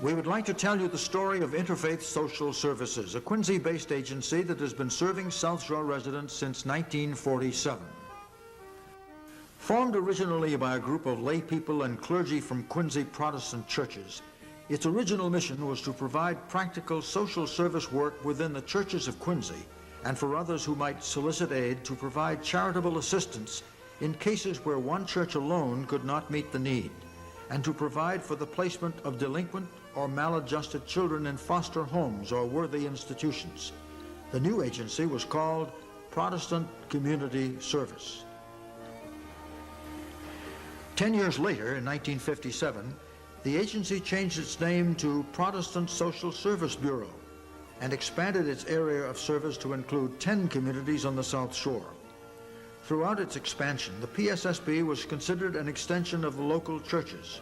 We would like to tell you the story of Interfaith Social Services, a Quincy-based agency that has been serving South Shore residents since 1947. Formed originally by a group of lay people and clergy from Quincy Protestant churches, its original mission was to provide practical social service work within the churches of Quincy and for others who might solicit aid to provide charitable assistance in cases where one church alone could not meet the need, and to provide for the placement of delinquent or maladjusted children in foster homes or worthy institutions. The new agency was called Protestant Community Service. 10 years later, in 1957, the agency changed its name to Protestant Social Service Bureau and expanded its area of service to include 10 communities on the South Shore. Throughout its expansion, the PSSB was considered an extension of the local churches.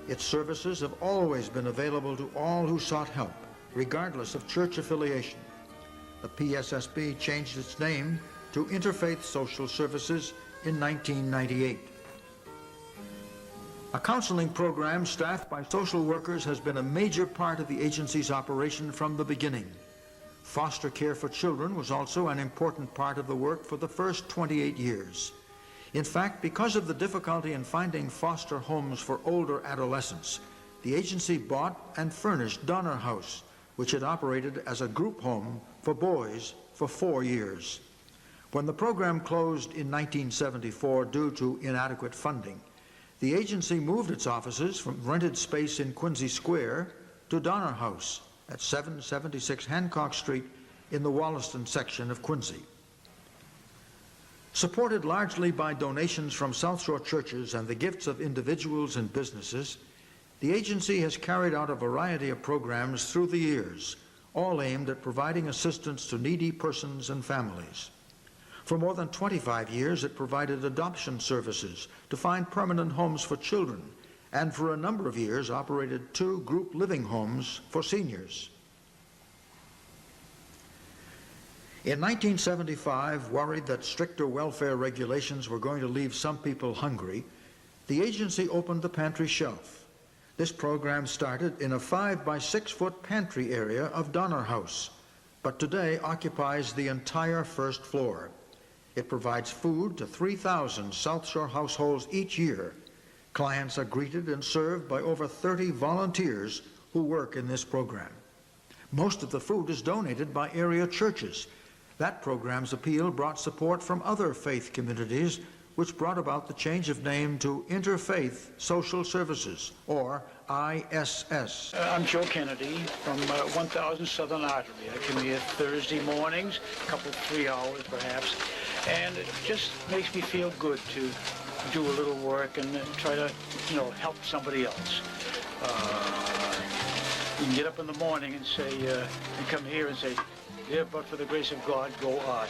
Its services have always been available to all who sought help, regardless of church affiliation. The PSSB changed its name to Interfaith Social Services in 1998. A counseling program staffed by social workers has been a major part of the agency's operation from the beginning. Foster care for children was also an important part of the work for the first 28 years. In fact, because of the difficulty in finding foster homes for older adolescents, the agency bought and furnished Donner House, which had operated as a group home for boys for 4 years. When the program closed in 1974 due to inadequate funding, the agency moved its offices from rented space in Quincy Square to Donner House at 776 Hancock Street in the Wollaston section of Quincy. Supported largely by donations from South Shore churches and the gifts of individuals and businesses, the agency has carried out a variety of programs through the years, all aimed at providing assistance to needy persons and families. For more than 25 years, it provided adoption services to find permanent homes for children, and for a number of years operated 2 group living homes for seniors. In 1975, worried that stricter welfare regulations were going to leave some people hungry, the agency opened the pantry shelf. This program started in a 5 by 6 foot pantry area of Donner House, but today occupies the entire first floor. It provides food to 3,000 South Shore households each year. Clients are greeted and served by over 30 volunteers who work in this program. Most of the food is donated by area churches. That program's appeal brought support from other faith communities, which brought about the change of name to Interfaith Social Services, or ISS. I'm Joe Kennedy from 1000 Southern Artery. I come here Thursday mornings, a couple, 3 hours perhaps, and it just makes me feel good to do a little work and try to, help somebody else. You can get up in the morning and say, and come here and say, "Dear, but for the grace of God, go I."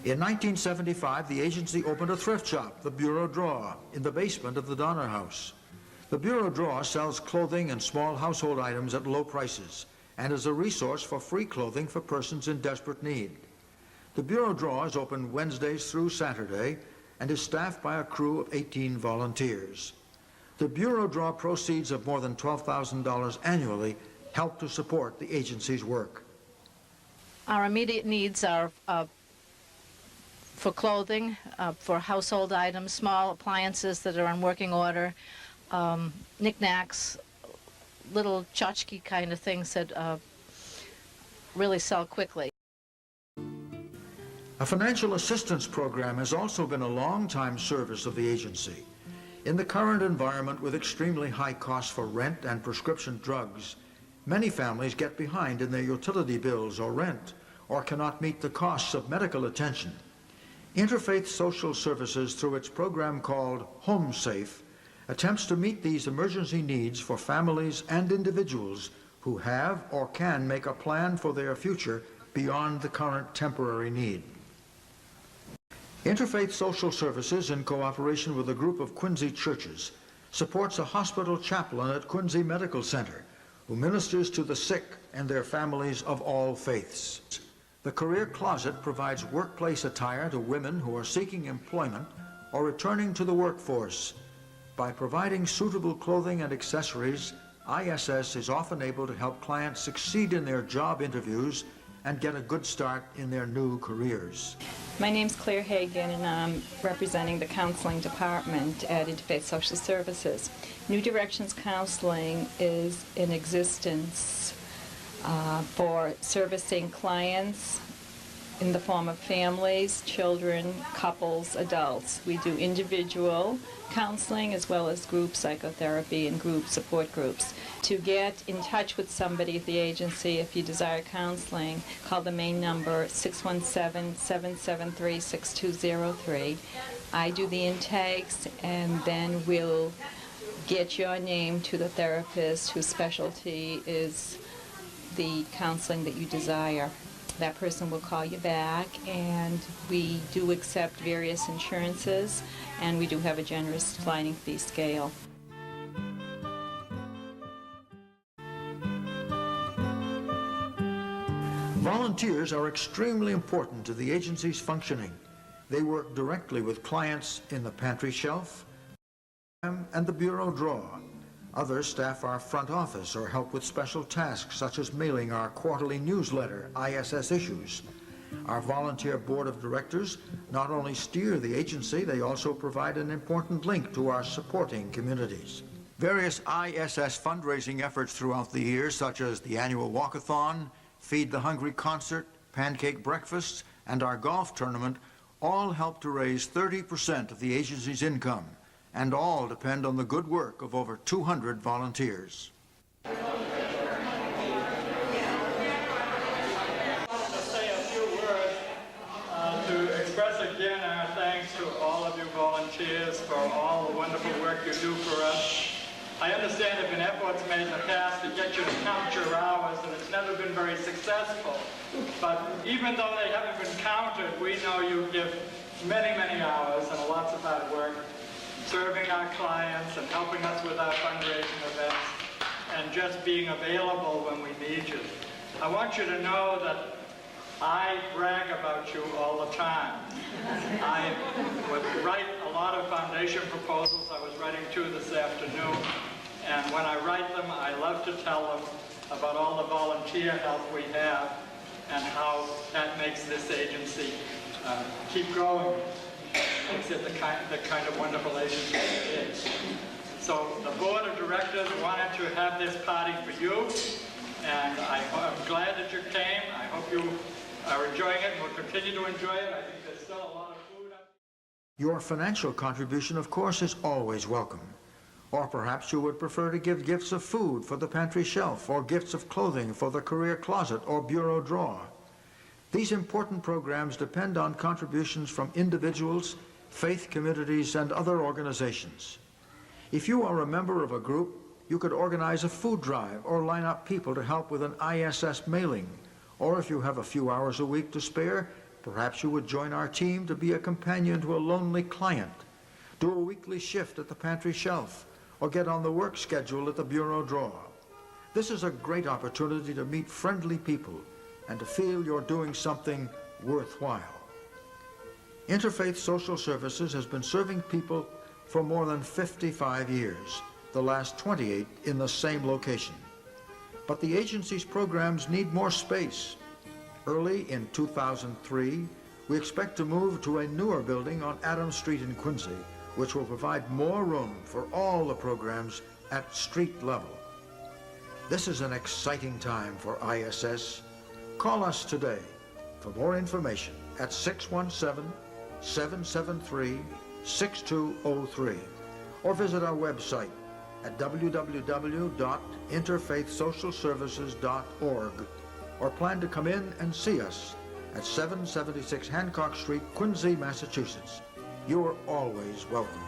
In 1975, the agency opened a thrift shop, the Bureau Drawer, in the basement of the Donner House. The Bureau Drawer sells clothing and small household items at low prices and is a resource for free clothing for persons in desperate need. The Bureau Drawer is open Wednesdays through Saturday and is staffed by a crew of 18 volunteers. The Bureau Drawer proceeds of more than $12,000 annually help to support the agency's work. Our immediate needs are for clothing, for household items, small appliances that are in working order, knickknacks, little tchotchke kind of things that really sell quickly. A financial assistance program has also been a long-time service of the agency. In the current environment with extremely high costs for rent and prescription drugs, many families get behind in their utility bills or rent, or cannot meet the costs of medical attention. Interfaith Social Services, through its program called Home Safe, attempts to meet these emergency needs for families and individuals who have or can make a plan for their future beyond the current temporary need. Interfaith Social Services, in cooperation with a group of Quincy churches, supports a hospital chaplain at Quincy Medical Center who ministers to the sick and their families of all faiths. The Career Closet provides workplace attire to women who are seeking employment or returning to the workforce. By providing suitable clothing and accessories, ISS is often able to help clients succeed in their job interviews and get a good start in their new careers. My name's Claire Hagan, and I'm representing the counseling department at Interfaith Social Services. New Directions Counseling is in existence for servicing clients in the form of families, children, couples, adults. We do individual counseling as well as group psychotherapy and group support groups. To get in touch with somebody at the agency, if you desire counseling, call the main number 617-773-6203. I do the intakes, and then we'll get your name to the therapist whose specialty is the counseling that you desire. That person will call you back, and we do accept various insurances, and we do have a generous sliding fee scale. Volunteers are extremely important to the agency's functioning. They work directly with clients in the pantry shelf and the bureau drawer. Others staff our front office or help with special tasks such as mailing our quarterly newsletter, ISS Issues. Our volunteer board of directors not only steer the agency, they also provide an important link to our supporting communities. Various ISS fundraising efforts throughout the year, such as the annual walkathon, Feed the Hungry concert, pancake breakfasts, and our golf tournament, all help to raise 30% of the agency's income, and all depend on the good work of over 200 volunteers. I want to say a few words to express again our thanks to all of you volunteers for all the wonderful work you do for us. I understand there have been efforts made in the past to get you to count your hours, and it's never been very successful. But even though they haven't been counted, we know you give many, many hours and lots of hard work serving our clients and helping us with our fundraising events and just being available when we need you. I want you to know that I brag about you all the time. I would write a lot of foundation proposals. I was writing 2 this afternoon, and when I write them, I love to tell them about all the volunteer help we have and how that makes this agency keep growing. Makes it the kind of wonderful agency it is. So the board of directors wanted to have this party for you, and I'm glad that you came. I hope you are enjoying it and will continue to enjoy it. I think there's still a lot of food up. Your financial contribution, of course, is always welcome. Or perhaps you would prefer to give gifts of food for the pantry shelf, or gifts of clothing for the career closet or bureau drawer. These important programs depend on contributions from individuals, faith communities, and other organizations. If you are a member of a group, you could organize a food drive or line up people to help with an ISS mailing. Or if you have a few hours a week to spare, perhaps you would join our team to be a companion to a lonely client, do a weekly shift at the pantry shelf, or get on the work schedule at the bureau drawer. This is a great opportunity to meet friendly people and to feel you're doing something worthwhile. Interfaith Social Services has been serving people for more than 55 years, the last 28 in the same location. But the agency's programs need more space. Early in 2003, we expect to move to a newer building on Adams Street in Quincy, which will provide more room for all the programs at street level. This is an exciting time for ISS. Call us today for more information at 617-773-6203 or visit our website at www.interfaithsocialservices.org or plan to come in and see us at 776 Hancock Street, Quincy, Massachusetts. You are always welcome.